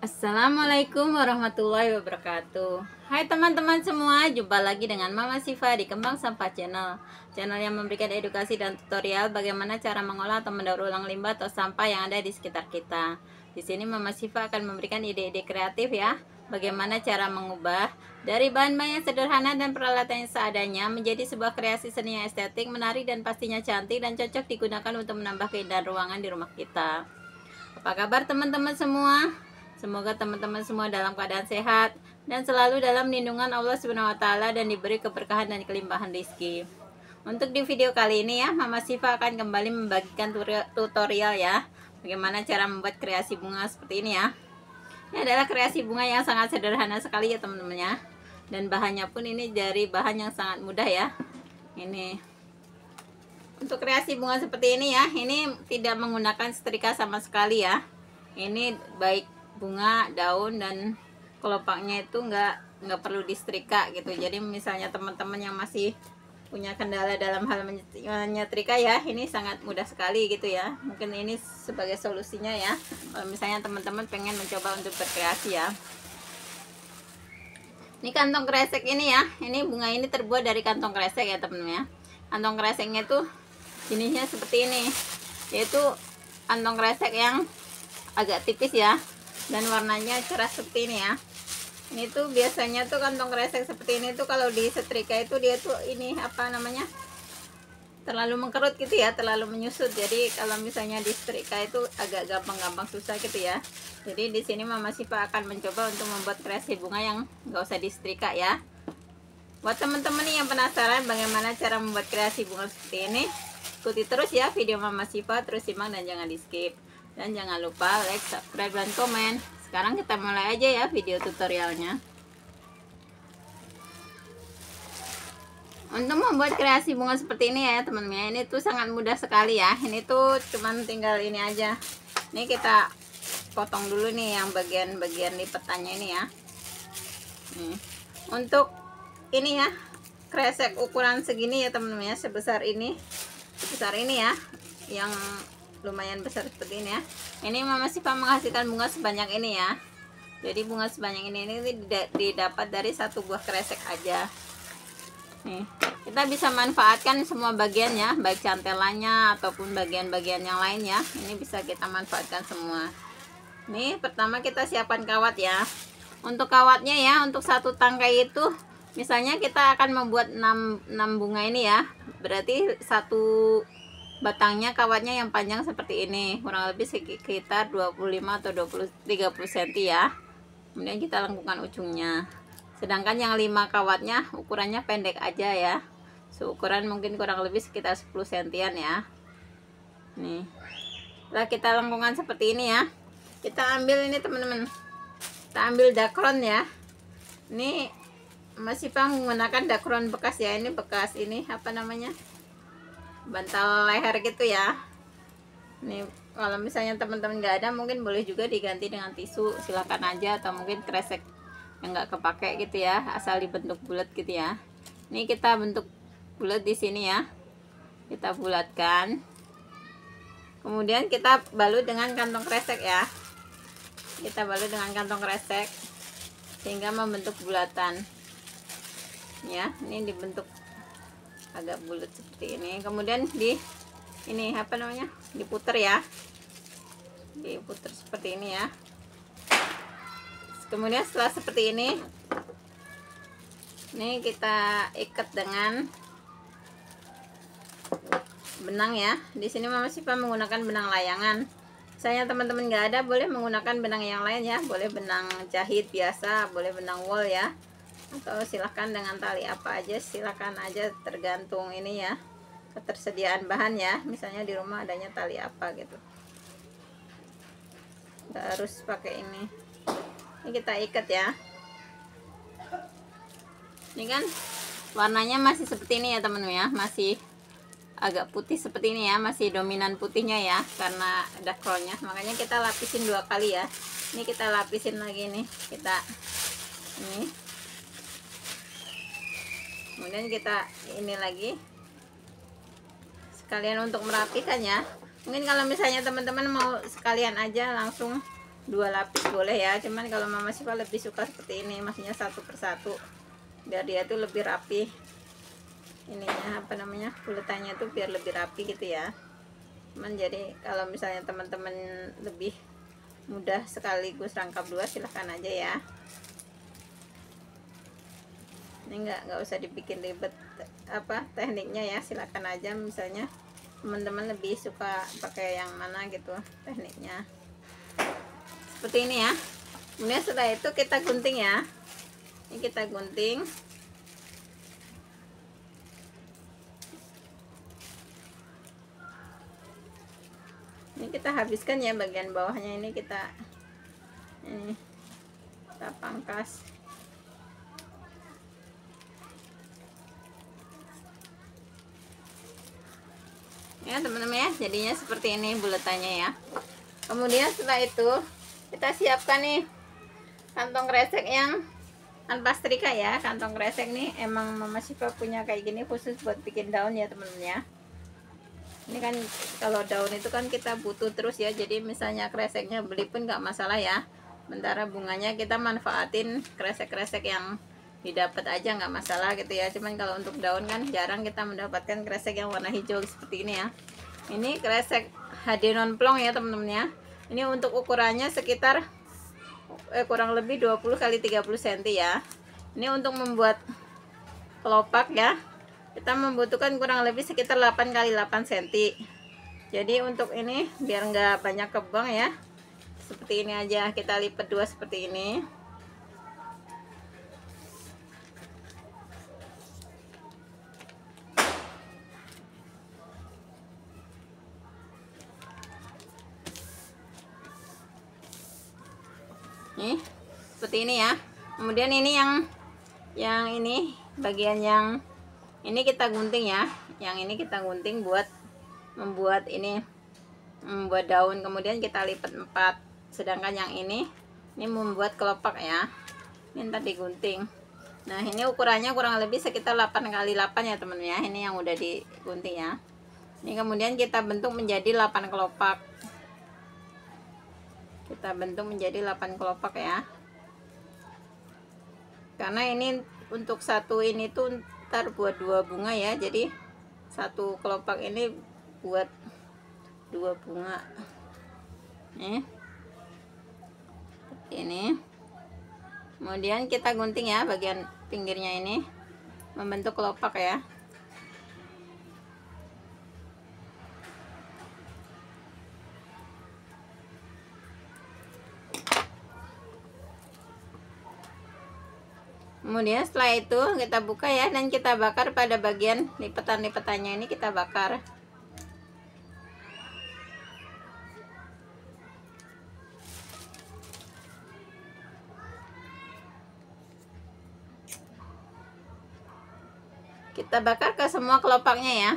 Assalamualaikum warahmatullahi wabarakatuh. Hai teman-teman semua, jumpa lagi dengan Mama Siva di Kembang Sampah Channel. Channel yang memberikan edukasi dan tutorial bagaimana cara mengolah atau mendaur ulang limbah atau sampah yang ada di sekitar kita. Di sini Mama Siva akan memberikan ide-ide kreatif ya, bagaimana cara mengubah dari bahan-bahan yang sederhana dan peralatan yang seadanya menjadi sebuah kreasi seni yang estetik, menarik dan pastinya cantik dan cocok digunakan untuk menambah keindahan ruangan di rumah kita. Apa kabar teman-teman semua? Semoga teman-teman semua dalam keadaan sehat dan selalu dalam lindungan Allah Subhanahu wa taala dan diberi keberkahan dan kelimpahan rezeki. Untuk di video kali ini ya, Mama Siva akan kembali membagikan tutorial ya, bagaimana cara membuat kreasi bunga seperti ini ya. Ini adalah kreasi bunga yang sangat sederhana sekali ya teman-teman ya. Dan bahannya pun ini dari bahan yang sangat mudah ya. Ini untuk kreasi bunga seperti ini ya, ini tidak menggunakan setrika sama sekali ya. Ini baik bunga, daun, dan kelopaknya itu nggak perlu disetrika gitu. Jadi misalnya teman-teman yang masih punya kendala dalam hal menyetrika ya, ini sangat mudah sekali gitu ya. Mungkin ini sebagai solusinya ya, kalau misalnya teman-teman pengen mencoba untuk berkreasi ya. Ini kantong kresek ini ya, ini bunga ini terbuat dari kantong kresek ya teman-teman ya. Kantong kreseknya tuh jenisnya seperti ini, yaitu kantong kresek yang agak tipis ya, dan warnanya cerah seperti ini ya. Ini tuh biasanya tuh kantong kresek seperti ini tuh kalau disetrika itu dia tuh ini apa namanya, terlalu mengkerut gitu ya, terlalu menyusut. Jadi kalau misalnya disetrika itu agak gampang susah gitu ya. Jadi di sini Mama Siva akan mencoba untuk membuat kreasi bunga yang nggak usah disetrika ya. Buat teman-teman nih yang penasaran bagaimana cara membuat kreasi bunga seperti ini, ikuti terus ya video Mama Siva, terus simak dan jangan di skip. Dan jangan lupa like, subscribe, dan komen. Sekarang kita mulai aja ya video tutorialnya. Untuk membuat kreasi bunga seperti ini ya teman-teman, ini tuh sangat mudah sekali ya. Ini tuh cuman tinggal ini aja. Ini kita potong dulu nih yang bagian-bagian lipetannya ini ya. Nih. Untuk ini ya, kresek ukuran segini ya teman-teman ya, sebesar ini ya, yang lumayan besar seperti ini ya. Ini Mama Siva menghasilkan bunga sebanyak ini ya. Jadi bunga sebanyak ini didapat dari satu buah kresek aja. Nih, kita bisa manfaatkan semua bagiannya, baik cantelannya ataupun bagian-bagian yang lain ya. Ini bisa kita manfaatkan semua. Nih, pertama kita siapkan kawat ya. Untuk kawatnya ya, untuk satu tangkai itu misalnya kita akan membuat 6 bunga ini ya. Berarti satu batangnya kawatnya yang panjang seperti ini, kurang lebih sekitar 25 atau 30 cm ya. Kemudian kita lengkungkan ujungnya. Sedangkan yang 5 kawatnya ukurannya pendek aja ya, seukuran mungkin kurang lebih sekitar 10 cm ya. Nih, setelah kita lengkungkan seperti ini ya, kita ambil ini teman-teman, kita ambil dakron ya. Ini masih menggunakan dakron bekas ya, ini bekas ini apa namanya, bantal leher gitu ya. Nih, kalau misalnya teman-teman nggak ada, mungkin boleh juga diganti dengan tisu, silahkan aja, atau mungkin kresek yang nggak kepake gitu ya, asal dibentuk bulat gitu ya. Ini kita bentuk bulat di sini ya, kita bulatkan, kemudian kita balut dengan kantong kresek ya. Kita balut dengan kantong kresek sehingga membentuk bulatan ya. Ini dibentuk agak bulat seperti ini, kemudian ini apa namanya, diputer ya, diputer seperti ini ya. Kemudian setelah seperti ini kita ikat dengan benang ya. Di sini Mama Siva menggunakan benang layangan. Misalnya teman-teman nggak ada, boleh menggunakan benang yang lain ya, boleh benang jahit biasa, boleh benang wol ya, atau silahkan dengan tali apa aja, silahkan aja, tergantung ini ya, ketersediaan bahan ya. Misalnya di rumah adanya tali apa gitu, nggak harus pakai ini. Ini kita ikat ya. Ini kan warnanya masih seperti ini ya teman-teman ya, masih agak putih seperti ini ya, masih dominan putihnya ya karena dakronnya, makanya kita lapisin 2 kali ya. Ini kita lapisin lagi nih, kita ini, kemudian kita ini lagi sekalian untuk merapikan ya. Mungkin kalau misalnya teman-teman mau sekalian aja langsung 2 lapis boleh ya, cuman kalau Mama Syifa lebih suka seperti ini, maksudnya satu persatu biar dia tuh lebih rapi ininya, apa namanya, bulatannya tuh biar lebih rapi gitu ya. Cuman jadi kalau misalnya teman-teman lebih mudah sekaligus rangkap 2 silahkan aja ya. Ini nggak usah dibikin ribet apa tekniknya ya, silakan aja misalnya teman-teman lebih suka pakai yang mana gitu tekniknya, seperti ini ya. Kemudian setelah itu kita gunting ya, ini kita gunting. Ini kita habiskan ya bagian bawahnya, ini kita pangkas ya teman-teman ya. Jadinya seperti ini bulatannya ya. Kemudian setelah itu kita siapkan nih kantong kresek yang tanpa setrika ya. Kantong kresek nih emang Mama Syifa punya kayak gini khusus buat bikin daun ya teman-teman ya. Ini kan kalau daun itu kan kita butuh terus ya, jadi misalnya kreseknya beli pun nggak masalah ya. Sementara bunganya kita manfaatin kresek-kresek yang didapat aja nggak masalah gitu ya. Cuman kalau untuk daun kan jarang kita mendapatkan kresek yang warna hijau seperti ini ya. Ini kresek HD non plong ya teman-teman ya. Ini untuk ukurannya sekitar kurang lebih 20 x 30 cm ya. Ini untuk membuat kelopak ya, kita membutuhkan kurang lebih sekitar 8 x 8 cm. Jadi untuk ini biar nggak banyak kebang ya, seperti ini aja, kita lipat 2 seperti ini. Nih seperti ini ya. Kemudian ini yang ini bagian yang ini kita gunting ya, yang ini kita gunting buat membuat ini, membuat daun. Kemudian kita lipat 4, sedangkan yang ini membuat kelopak ya, ini tadi digunting. Nah ini ukurannya kurang lebih sekitar 8 x 8 ya teman ya. Ini yang udah digunting ya. Ini kemudian kita bentuk menjadi 8 kelopak, kita bentuk menjadi 8 kelopak ya. Karena ini untuk satu ini tuh ntar buat 2 bunga ya, jadi satu kelopak ini buat 2 bunga nih ini. Kemudian kita gunting ya bagian pinggirnya ini membentuk kelopak ya. Kemudian setelah itu kita buka ya, dan kita bakar pada bagian lipatan-lipatannya ini kita bakar. Kita bakar ke semua kelopaknya ya.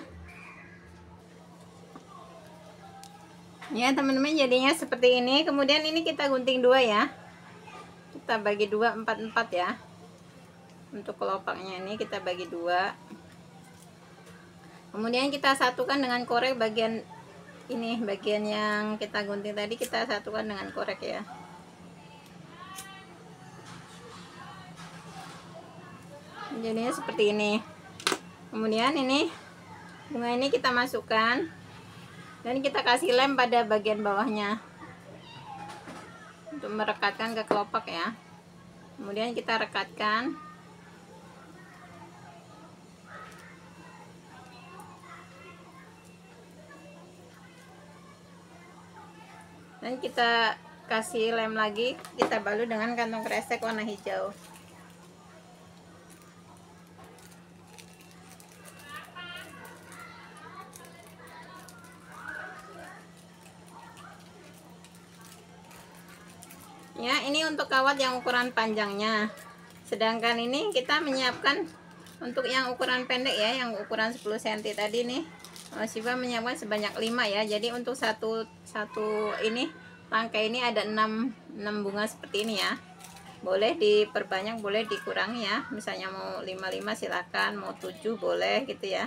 Ya teman-teman, jadinya seperti ini. Kemudian ini kita gunting 2 ya. Kita bagi 2, 4 ya. Untuk kelopaknya ini kita bagi 2. Kemudian kita satukan dengan korek bagian ini, bagian yang kita gunting tadi kita satukan dengan korek ya. Jadinya seperti ini. Kemudian ini bunga ini kita masukkan dan kita kasih lem pada bagian bawahnya untuk merekatkan ke kelopak ya. Kemudian kita rekatkan. Dan kita kasih lem lagi, kita balut dengan kantong kresek warna hijau. Ya, ini untuk kawat yang ukuran panjangnya. Sedangkan ini kita menyiapkan untuk yang ukuran pendek ya, yang ukuran 10 cm tadi nih. Syifa menyiapkan sebanyak 5 ya. Jadi untuk satu ini rangkai ini ada 6 bunga seperti ini ya. Boleh diperbanyak, boleh dikurangi ya. Misalnya mau 5 silakan, mau 7 boleh gitu ya.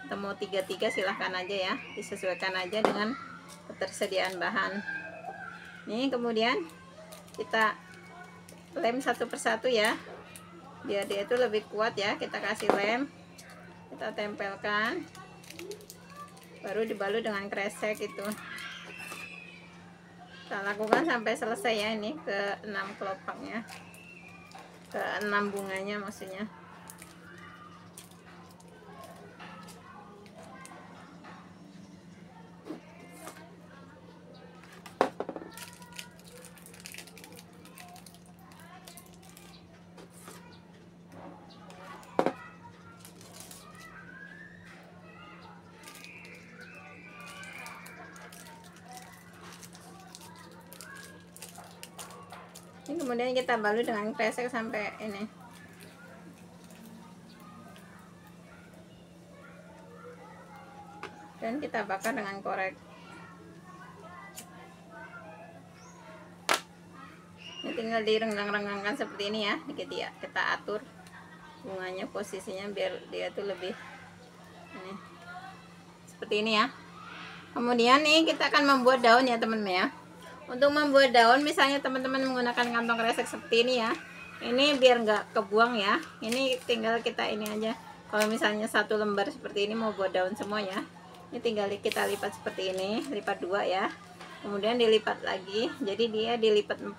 Atau mau 3 silahkan aja ya. Disesuaikan aja dengan ketersediaan bahan. Nih kemudian kita lem satu persatu ya, biar dia itu lebih kuat ya. Kita kasih lem, kita tempelkan, baru dibalut dengan kresek itu. Kita lakukan sampai selesai ya, ini ke 6 kelopaknya, ke 6 bunganya maksudnya. Ini kemudian kita balut dengan kresek sampai ini. Dan kita bakar dengan korek. Ini tinggal direnggang-renggangkan seperti ini ya. Kita atur bunganya, posisinya biar dia tuh lebih ini. Seperti ini ya. Kemudian nih kita akan membuat daun ya teman-teman ya. Untuk membuat daun, misalnya teman-teman menggunakan kantong kresek seperti ini ya, ini biar nggak kebuang ya, ini tinggal kita ini aja. Kalau misalnya satu lembar seperti ini mau buat daun semua ya, ini tinggal kita lipat seperti ini, lipat 2 ya, kemudian dilipat lagi, jadi dia dilipat 4,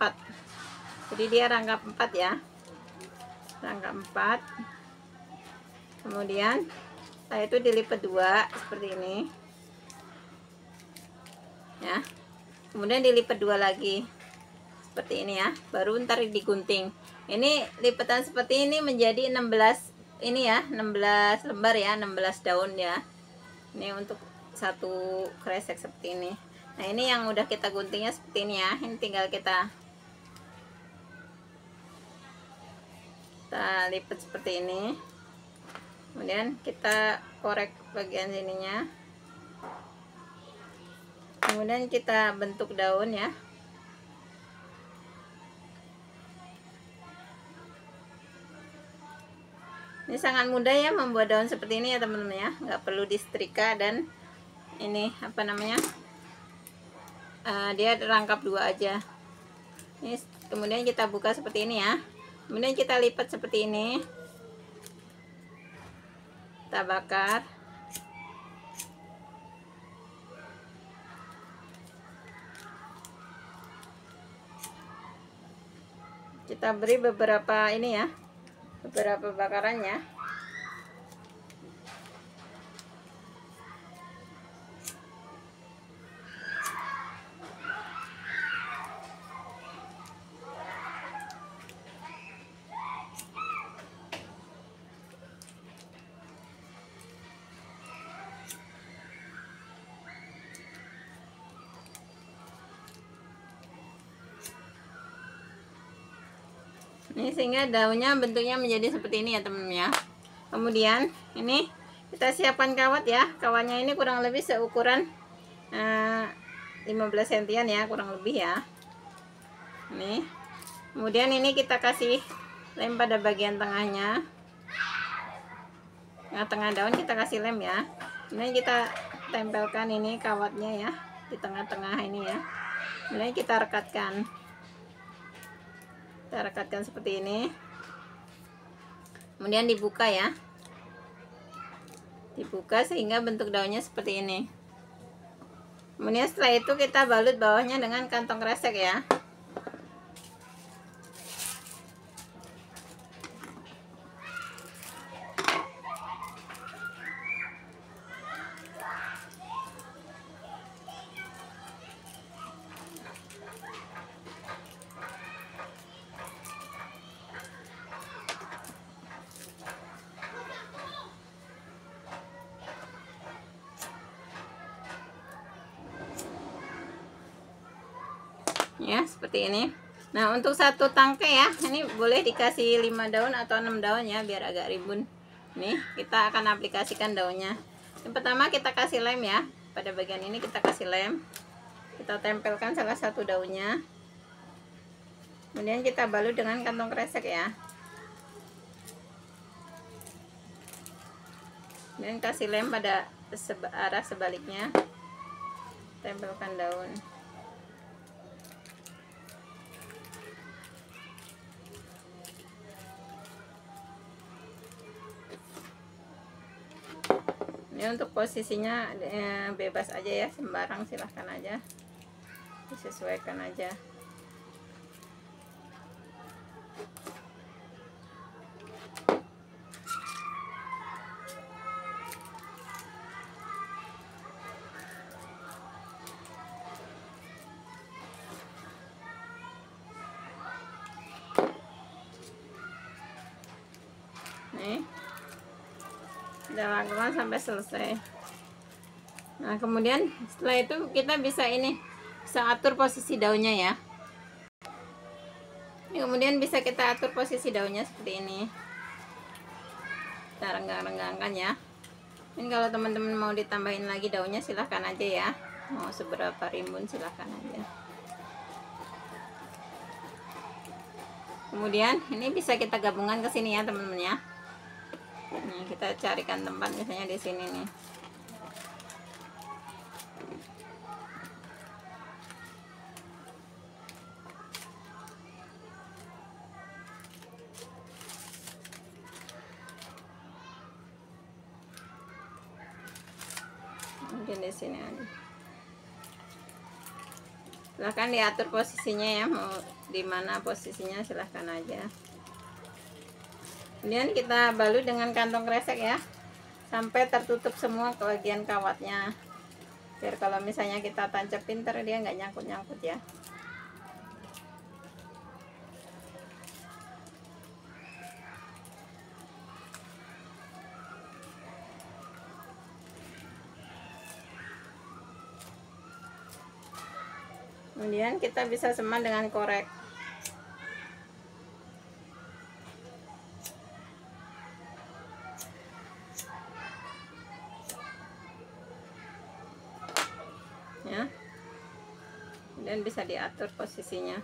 jadi dia rangkap 4 ya, rangkap 4. Kemudian setelah itu dilipat 2 seperti ini ya, kemudian dilipat 2 lagi seperti ini ya, baru ntar digunting. Ini lipatan seperti ini menjadi 16 ini ya, 16 lembar ya, 16 daun ya. Ini untuk satu kresek seperti ini. Nah ini yang udah kita guntingnya seperti ini ya, ini tinggal kita lipat seperti ini, kemudian kita korek bagian sininya, kemudian kita bentuk daun ya. Ini sangat mudah ya membuat daun seperti ini ya teman-teman ya, nggak perlu disetrika. Dan ini apa namanya, dia rangkap 2 aja. Ini kemudian kita buka seperti ini ya, kemudian kita lipat seperti ini, kita bakar. Kita beri beberapa ini ya, beberapa bakarannya. Ini sehingga daunnya bentuknya menjadi seperti ini ya teman-teman ya. Kemudian ini kita siapkan kawat ya. Kawatnya ini kurang lebih seukuran 15 sentian ya, kurang lebih ya. Nih. Kemudian ini kita kasih lem pada bagian tengahnya. Tengah daun kita kasih lem ya. Kemudian kita tempelkan ini kawatnya ya di tengah-tengah ini ya. Kemudian kita rekatkan. Kita rekatkan seperti ini, kemudian dibuka ya, dibuka sehingga bentuk daunnya seperti ini. Kemudian setelah itu kita balut bawahnya dengan kantong kresek ya. Ya seperti ini. Nah untuk satu tangkai ya, ini boleh dikasih 5 daun atau 6 daun ya, biar agak rimbun. Nih kita akan aplikasikan daunnya. Yang pertama kita kasih lem ya, pada bagian ini kita kasih lem, kita tempelkan salah satu daunnya, kemudian kita balut dengan kantong kresek ya, kemudian kasih lem pada arah sebaliknya, tempelkan daun. Ini untuk posisinya bebas aja ya, sembarang silahkan aja, disesuaikan aja. Nih, kita lakukan sampai selesai. Nah, kemudian setelah itu kita bisa atur posisi daunnya ya. Ini kemudian bisa kita atur posisi daunnya seperti ini. Kita renggang-renggangkan ya. Ini kalau teman-teman mau ditambahin lagi daunnya silahkan aja ya. Mau seberapa rimbun silahkan aja. Kemudian ini bisa kita gabungkan ke sini ya teman-teman ya. Nih, kita carikan tempat misalnya di sini nih. Mungkin di sini aja. Silahkan diatur posisinya ya, mau di mana posisinya silahkan aja. Kemudian kita balut dengan kantong kresek ya, sampai tertutup semua ke bagian kawatnya, biar kalau misalnya kita tancap pinter dia nggak nyangkut-nyangkut ya. Kemudian kita bisa semat dengan korek. Ya. Dan bisa diatur posisinya.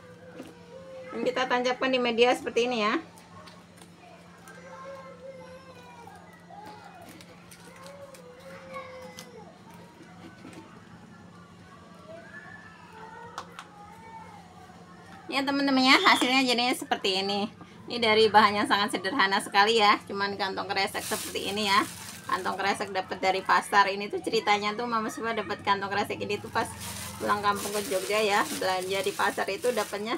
Dan kita tancapkan di media seperti ini ya. Ya teman-teman ya, hasilnya jadinya seperti ini. Ini dari bahan yang sangat sederhana sekali ya, cuman kantong kresek seperti ini ya. Kantong kresek dapat dari pasar. Ini tuh ceritanya tuh Mama Siva dapat kantong kresek ini tuh pas pulang kampung ke Jogja ya, belanja di pasar itu dapatnya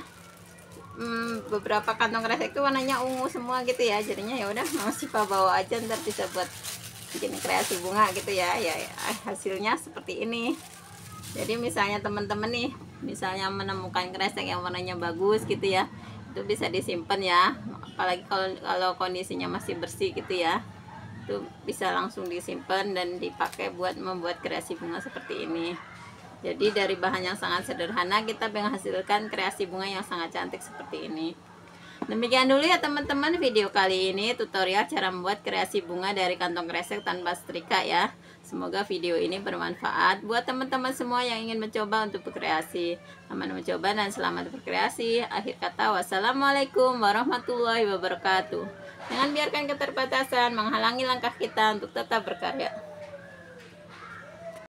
beberapa kantong kresek itu warnanya ungu semua gitu ya. Jadinya ya udah Mama Siva bawa aja, ntar bisa buat bikin kreasi bunga gitu ya. Hasilnya seperti ini. Jadi misalnya teman-teman nih, misalnya menemukan kresek yang warnanya bagus gitu ya, itu bisa disimpan ya. Apalagi kalau kondisinya masih bersih gitu ya, itu bisa langsung disimpan dan dipakai buat membuat kreasi bunga seperti ini. Jadi dari bahan yang sangat sederhana kita menghasilkan kreasi bunga yang sangat cantik seperti ini. Demikian dulu ya teman-teman video kali ini, tutorial cara membuat kreasi bunga dari kantong kresek tanpa setrika ya. Semoga video ini bermanfaat buat teman-teman semua yang ingin mencoba untuk berkreasi. Selamat mencoba dan selamat berkreasi. Akhir kata, wassalamualaikum warahmatullahi wabarakatuh. Jangan biarkan keterbatasan menghalangi langkah kita untuk tetap berkarya.